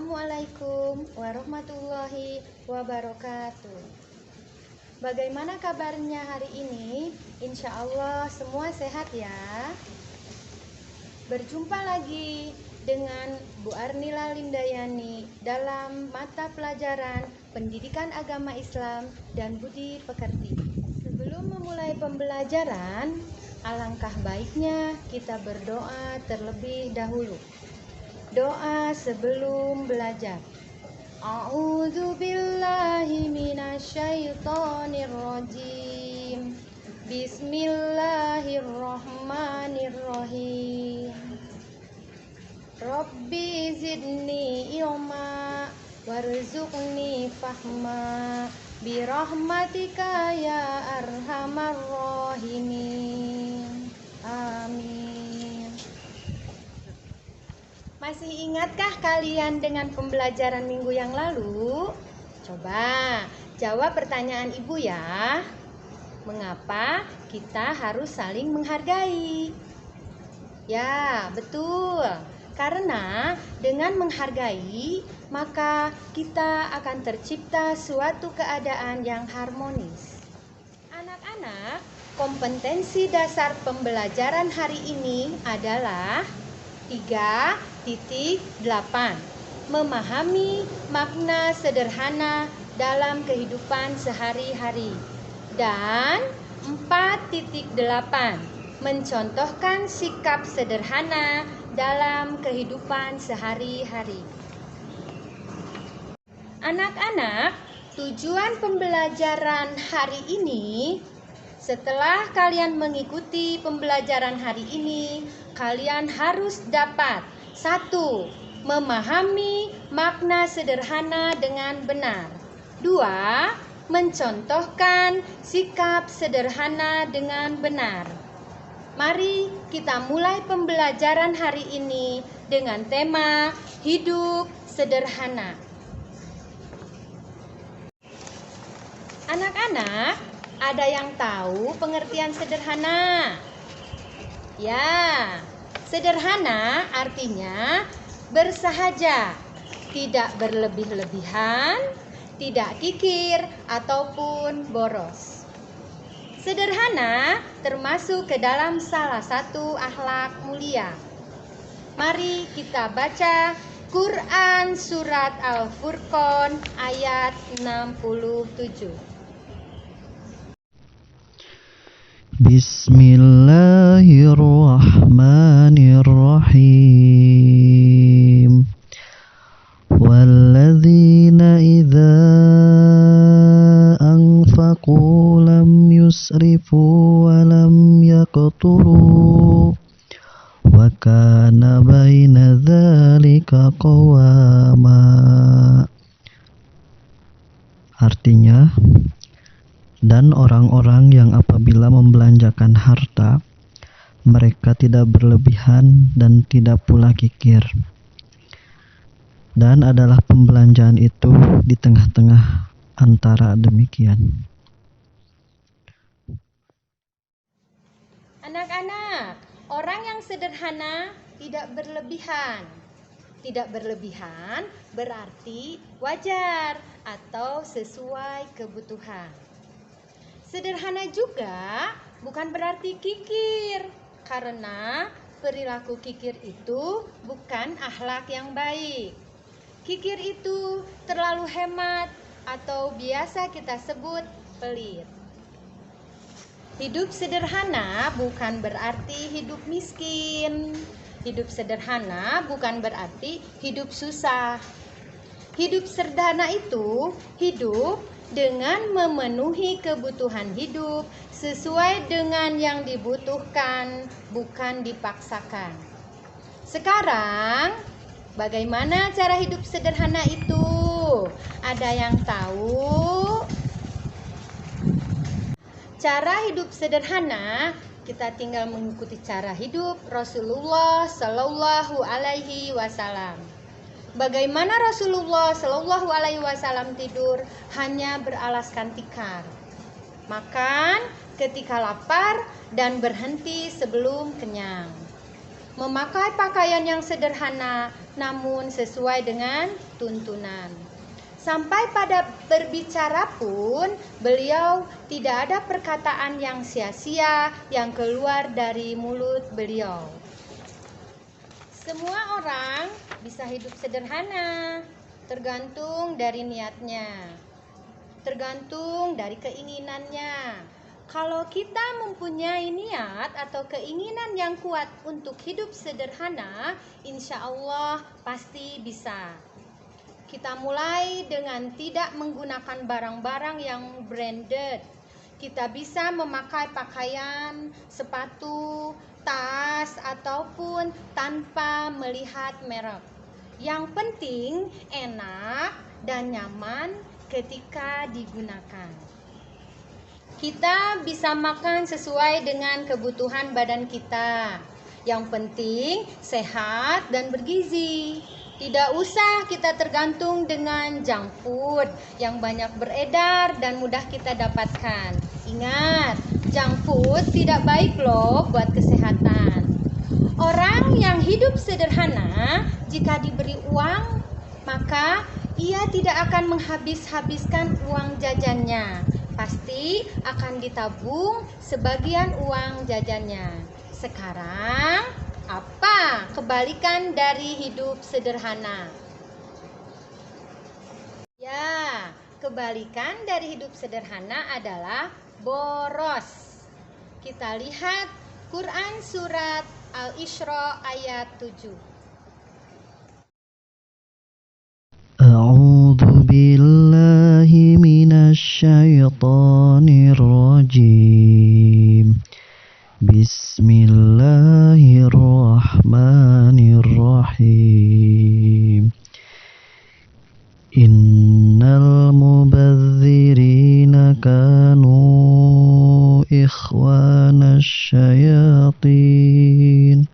Assalamualaikum warahmatullahi wabarakatuh. Bagaimana kabarnya hari ini? Insya Allah semua sehat ya. Berjumpa lagi dengan Bu Arnila Lindayani dalam mata pelajaran Pendidikan Agama Islam dan Budi Pekerti. Sebelum memulai pembelajaran, alangkah baiknya kita berdoa terlebih dahulu. Doa sebelum belajar. A'udzu billahi minasyaitonir rajim. Bismillahirrahmanirrahim. Rabbi zidni ilma warzuqni fahma birahmatika ya arhamar rahimin. Amin. Masih ingatkah kalian dengan pembelajaran minggu yang lalu? Coba jawab pertanyaan ibu ya. Mengapa kita harus saling menghargai? Ya, betul. Karena dengan menghargai, maka kita akan tercipta suatu keadaan yang harmonis. Anak-anak, kompetensi dasar pembelajaran hari ini adalah 3.8. Memahami makna sederhana dalam kehidupan sehari-hari. Dan 4.8. Mencontohkan sikap sederhana dalam kehidupan sehari-hari. Anak-anak, tujuan pembelajaran hari ini, setelah kalian mengikuti pembelajaran hari ini, kalian harus dapat 1. Memahami makna sederhana dengan benar. 2. Mencontohkan sikap sederhana dengan benar. Mari kita mulai pembelajaran hari ini dengan tema hidup sederhana. Anak-anak, ada yang tahu pengertian sederhana? Ya, sederhana artinya bersahaja, tidak berlebih-lebihan, tidak kikir ataupun boros. Sederhana termasuk ke dalam salah satu akhlak mulia. Mari kita baca Quran Surat Al-Furqan ayat 67. Bismillahirrahmanirrahim. Walladzina idza anfaqu lam yusrifu wa lam yaqturu wa kana baina dzalika qawama. Artinya, dan orang-orang yang apabila membelanjakan harta, mereka tidak berlebihan dan tidak pula kikir. Dan adalah pembelanjaan itu di tengah-tengah antara demikian. Anak-anak, orang yang sederhana tidak berlebihan. Tidak berlebihan berarti wajar atau sesuai kebutuhan. Sederhana juga bukan berarti kikir, karena perilaku kikir itu bukan akhlak yang baik. Kikir itu terlalu hemat atau biasa kita sebut pelit. Hidup sederhana bukan berarti hidup miskin. Hidup sederhana bukan berarti hidup susah. Hidup sederhana itu hidup dengan memenuhi kebutuhan hidup sesuai dengan yang dibutuhkan, bukan dipaksakan. Sekarang, bagaimana cara hidup sederhana itu? Ada yang tahu? Cara hidup sederhana, kita tinggal mengikuti cara hidup Rasulullah Shallallahu Alaihi Wasallam. Bagaimana Rasulullah Shallallahu Alaihi Wasallam tidur? Hanya beralaskan tikar. Makan ketika lapar dan berhenti sebelum kenyang. Memakai pakaian yang sederhana namun sesuai dengan tuntunan. Sampai pada berbicara pun, beliau tidak ada perkataan yang sia-sia yang keluar dari mulut beliau. Semua orang bisa hidup sederhana, tergantung dari niatnya, tergantung dari keinginannya. Kalau kita mempunyai niat atau keinginan yang kuat untuk hidup sederhana, insya Allah pasti bisa. Kita mulai dengan tidak menggunakan barang-barang yang branded. Kita bisa memakai pakaian, sepatu, tas, ataupun tanpa melihat merek. Yang penting enak dan nyaman ketika digunakan. Kita bisa makan sesuai dengan kebutuhan badan kita. Yang penting sehat dan bergizi. Tidak usah kita tergantung dengan junk food yang banyak beredar dan mudah kita dapatkan. Ingat, junk food tidak baik loh buat kesehatan. Orang yang hidup sederhana, jika diberi uang, maka ia tidak akan menghabis-habiskan uang jajannya. Pasti akan ditabung sebagian uang jajannya. Sekarang, apa kebalikan dari hidup sederhana? Ya, kebalikan dari hidup sederhana adalah boros. Kita lihat Quran surat Al-Isra ayat 7. A'udzu billahi minasy syaithanir rajim. Bismillahirrahmanirrahim. Innal mubadzirina kanu ikhwanasy syayatin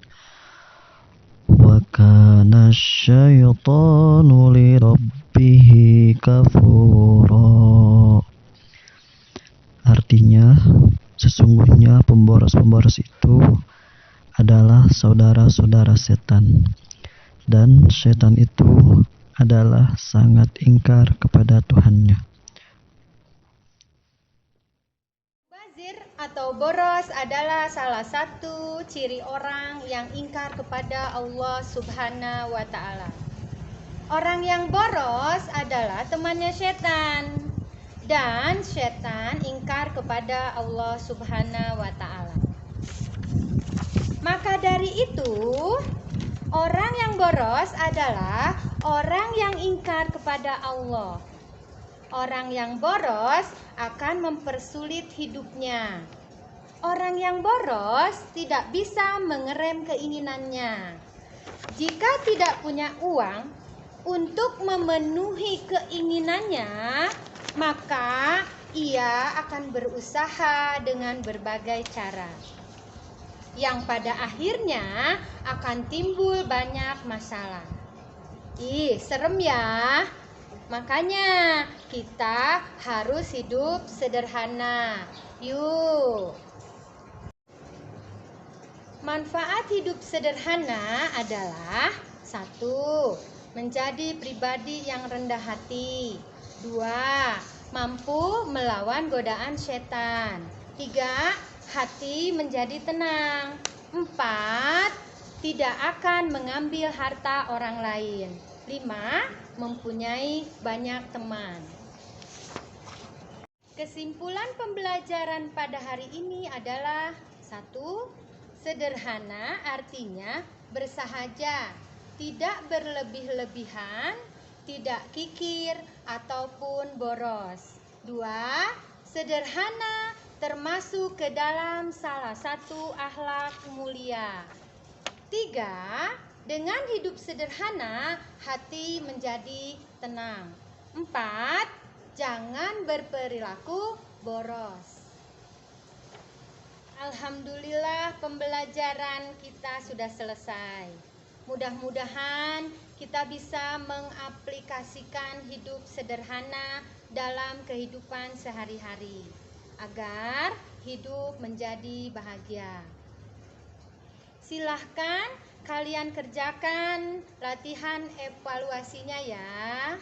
wa kana syaitanu lirabbihi kafura. Artinya, sesungguhnya pemboros-pemboros itu adalah saudara-saudara setan, dan setan itu adalah sangat ingkar kepada Tuhannya. Bazir atau boros adalah salah satu ciri orang yang ingkar kepada Allah Subhanahu wa Ta'ala. Orang yang boros adalah temannya setan, dan setan ingkar kepada Allah Subhanahu wa Ta'ala. Maka dari itu, orang yang boros adalah orang yang ingkar kepada Allah. Orang yang boros akan mempersulit hidupnya. Orang yang boros tidak bisa mengerem keinginannya. Jika tidak punya uang untuk memenuhi keinginannya, maka ia akan berusaha dengan berbagai cara, yang pada akhirnya akan timbul banyak masalah. Ih, serem ya. Makanya kita harus hidup sederhana. Yuk. Manfaat hidup sederhana adalah 1. Menjadi pribadi yang rendah hati. 2. Mampu melawan godaan setan. 3. Hati menjadi tenang. 4. Tidak akan mengambil harta orang lain. 5. Mempunyai banyak teman. Kesimpulan pembelajaran pada hari ini adalah 1. Sederhana artinya bersahaja, tidak berlebih-lebihan, tidak kikir ataupun boros. 2. Sederhana termasuk ke dalam salah satu akhlak mulia. 3. Dengan hidup sederhana, hati menjadi tenang. 4. Jangan berperilaku boros. Alhamdulillah, pembelajaran kita sudah selesai. Mudah-mudahan kita bisa mengaplikasikan hidup sederhana dalam kehidupan sehari-hari agar hidup menjadi bahagia. Silahkan kalian kerjakan latihan evaluasinya ya.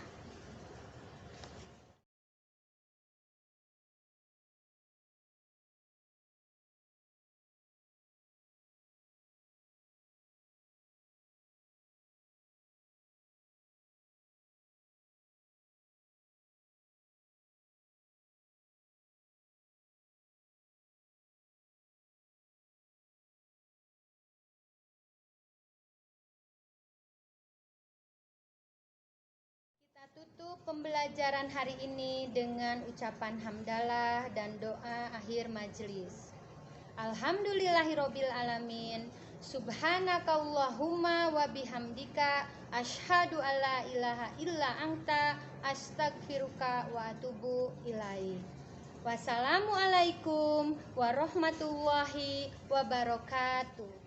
Kita tutup pembelajaran hari ini dengan ucapan hamdalah dan doa akhir majelis. Alhamdulillahirabbil alamin. Subhanakallahumma wa bihamdika asyhadu alla ilaha illa anta astaghfiruka wa atubu ilaik. Wassalamualaikum warahmatullahi wabarakatuh.